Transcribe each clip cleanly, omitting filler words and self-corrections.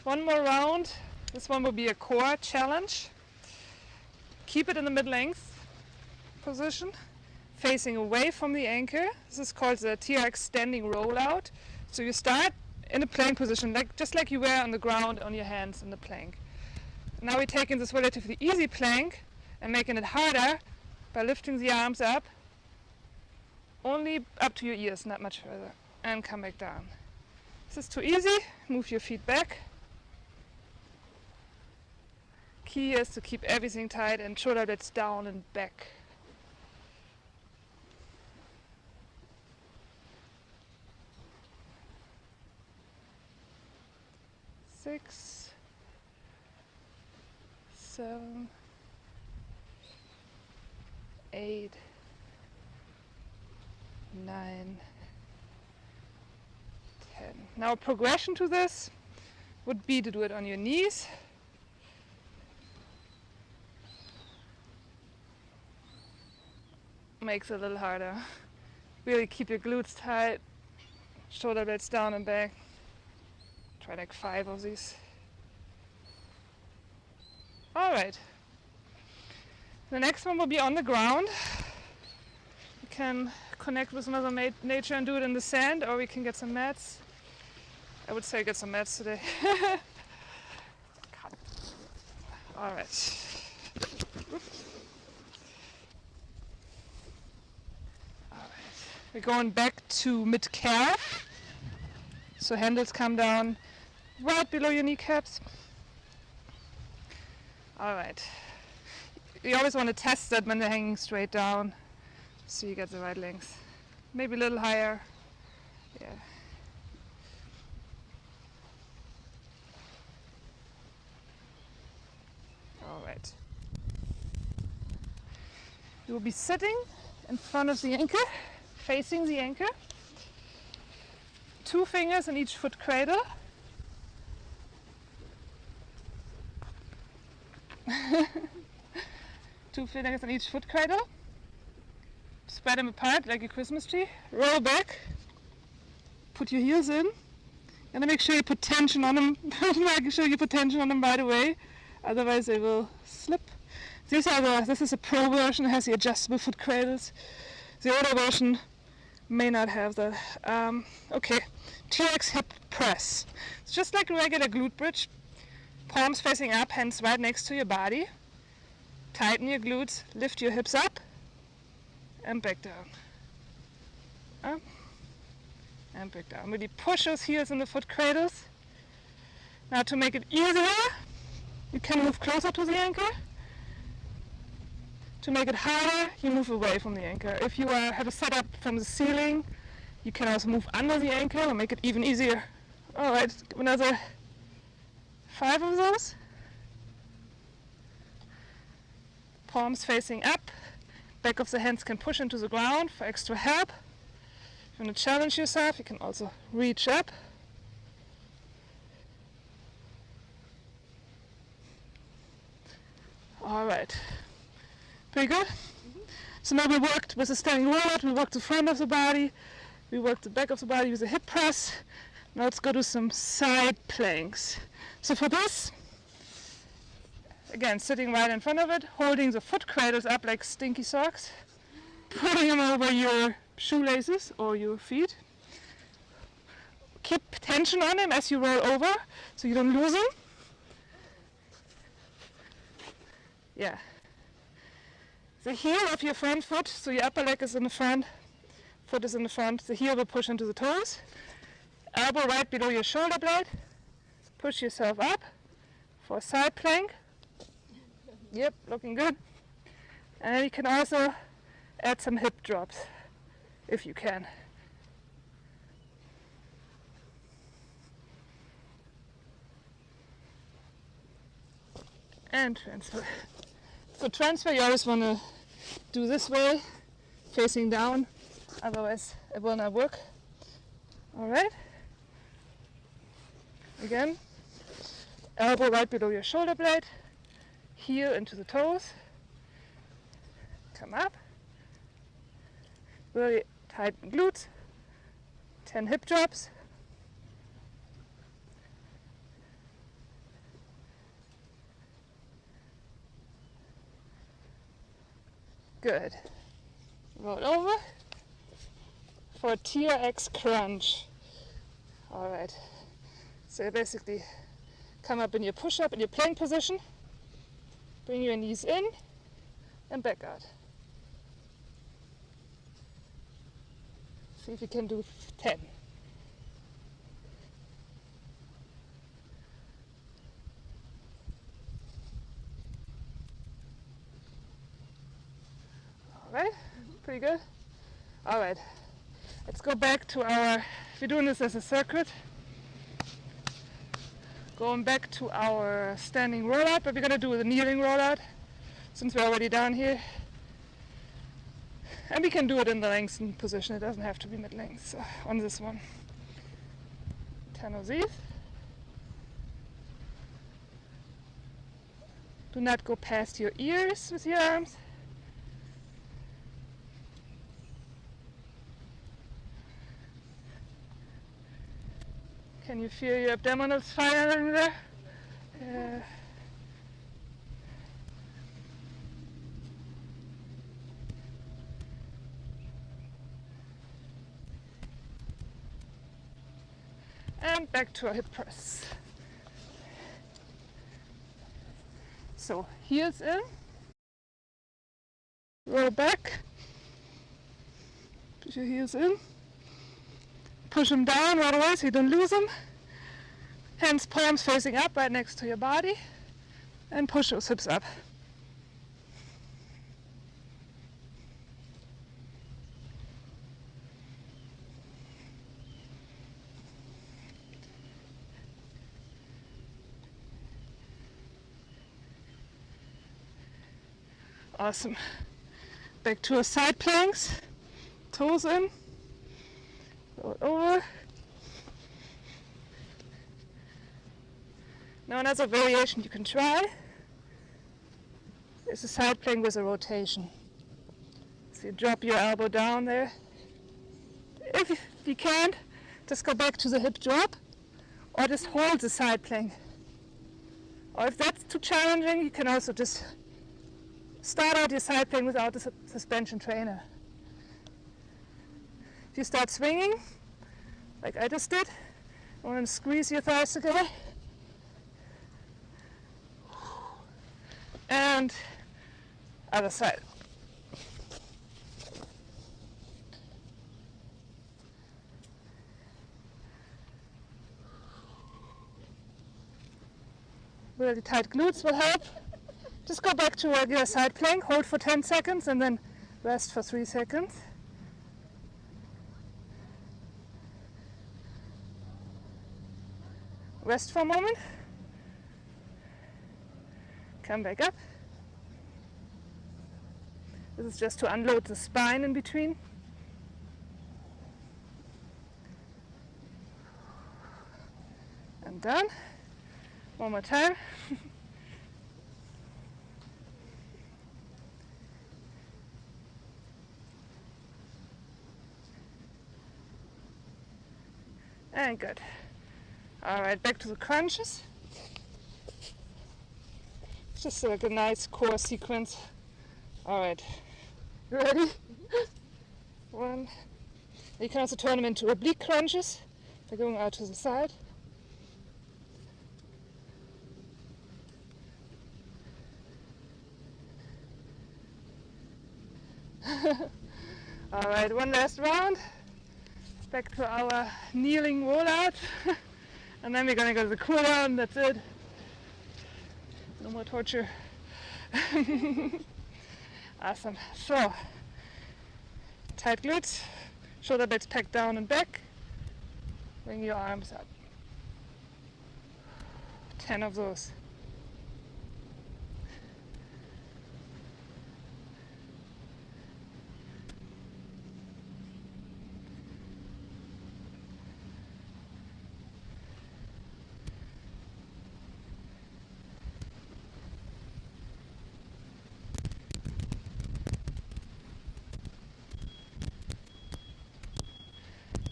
One more round. This one will be a core challenge. Keep it in the mid-length position, facing away from the anchor. This is called the TRX Standing Roll-out. So you start in a plank position, just like you were on the ground on your hands in the plank. Now we're taking this relatively easy plank and making it harder by lifting the arms up, only up to your ears, not much further, and come back down. This is too easy, move your feet back. Key is to keep everything tight and shoulder blades down and back. Six, 7, 8, 9, 10. Now progression to this would be to do it on your knees. Makes it a little harder. Really keep your glutes tight, shoulder blades down and back. Try like 5 of these. Alright. The next one will be on the ground. You can connect with Mother Nature and do it in the sand, or we can get some mats. I would say get some mats today. Alright. We're going back to mid-calf. So handles come down right below your kneecaps. Alright. You always want to test that when they're hanging straight down, so you get the right length. Maybe a little higher. Yeah. Alright. You will be sitting in front of the anchor, facing the anchor. 2 fingers in each foot cradle. Two fingers in each foot cradle. Spread them apart like a Christmas tree. Roll back. Put your heels in. And then make sure you put tension on them. Make sure you put tension on them right away. Otherwise they will slip. This is a pro version. It has the adjustable foot cradles. The older version may not have that. Okay, TRX Hip Press. It's just like a regular glute bridge. Palms facing up, hands right next to your body. Tighten your glutes, lift your hips up, and back down. Up, and back down. Really push those heels in the foot cradles. Now to make it easier, you can move closer to the anchor. To make it harder, you move away from the anchor. If you have a setup from the ceiling, you can also move under the anchor and make it even easier. Alright, another 5 of those. Palms facing up. Back of the hands can push into the ground for extra help. If you want to challenge yourself, you can also reach up. Alright. Pretty good? So now we worked with the standing roll-out, we worked the front of the body, we worked the back of the body with a hip press. Now let's go do some side planks. So for this, again, sitting right in front of it, holding the foot cradles up like stinky socks, putting them over your shoelaces or your feet. Keep tension on them as you roll over, so you don't lose them. Yeah. The heel of your front foot, so your upper leg is in the front, foot is in the front, the heel will push into the toes. Elbow right below your shoulder blade. Push yourself up for a side plank. Yep, looking good. And then you can also add some hip drops, if you can. And transfer. For transfer, you always want to do this way, facing down, otherwise it will not work. Alright. Again, elbow right below your shoulder blade, heel into the toes, come up, really tighten glutes, 10 hip drops, Good. Roll over for TRX Crunch. All right. So basically come up in your push-up, in your plank position. Bring your knees in and back out. See if you can do 10. All right, pretty good. All right, let's go back to our, if you're doing this as a circuit, going back to our standing roll-out, but we're going to do the kneeling roll-out since we're already down here. And we can do it in the lengthened position, it doesn't have to be mid-length, so on this one. 10 of these. Do not go past your ears with your arms. Can you feel your abdominals firing there? And back to our hip press. So heels in, roll back, push your heels in, push them down right away so you don't lose them. Hands, palms facing up right next to your body, and push those hips up. Awesome. Back to our side planks. Toes in. Roll over. Now another variation you can try is a side plank with a rotation. So you drop your elbow down there. If you can't, just go back to the hip drop or just hold the side plank. Or if that's too challenging, you can also just start out your side plank without the suspension trainer. If you start swinging, like I just did, you want to squeeze your thighs together. And other side. Really tight glutes will help. Just go back to regular side plank, hold for 10 seconds and then rest for 3 seconds. Rest for a moment. Come back up. This is just to unload the spine in between. And done. One more time. And good. All right, back to the crunches. It's just like a nice core sequence. All right, you ready? One. You can also turn them into oblique crunches by going out to the side. All right, one last round. Back to our kneeling roll-out. And then we're going to go to the cool down, that's it. No more torture. Awesome. So, tight glutes, shoulder blades packed down and back. Bring your arms up. 10 of those.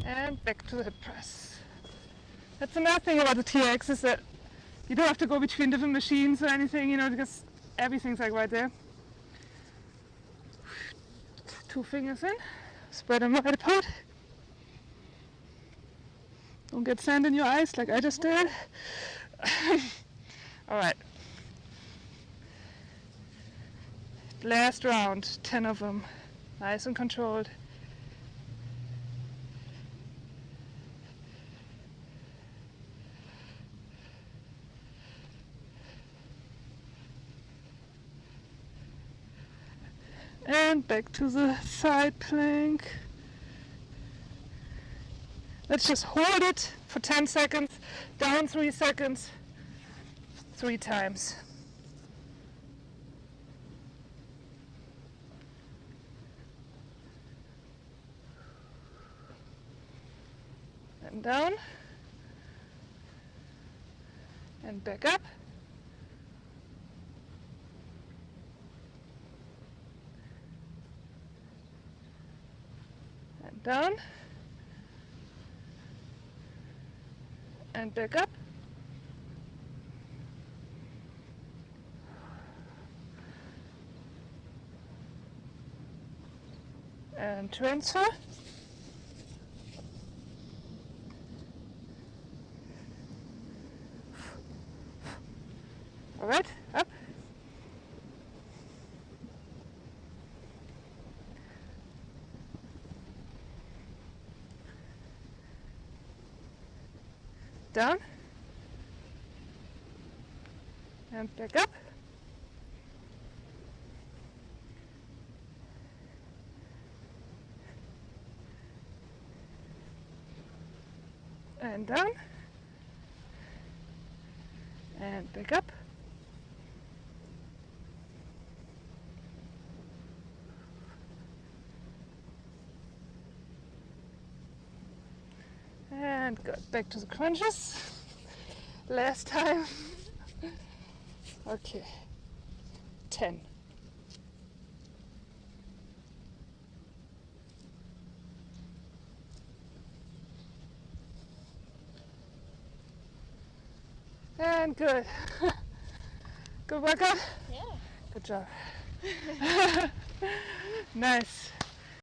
And back to the hip press. That's another thing about the TRX is that you don't have to go between different machines or anything, you know, because everything's like right there. 2 fingers in, spread them wide apart. Don't get sand in your eyes like I just did. Alright. Last round, 10 of them. Nice and controlled. And back to the side plank. Let's just hold it for 10 seconds, down 3 seconds, 3 times. And down. And back up. And down. And back up. And transfer. All right, up. Down. And back up. And down. And back up. And good. Back to the crunches. Last time. Okay. 10. And good. Good workout? Yeah. Good job. Nice.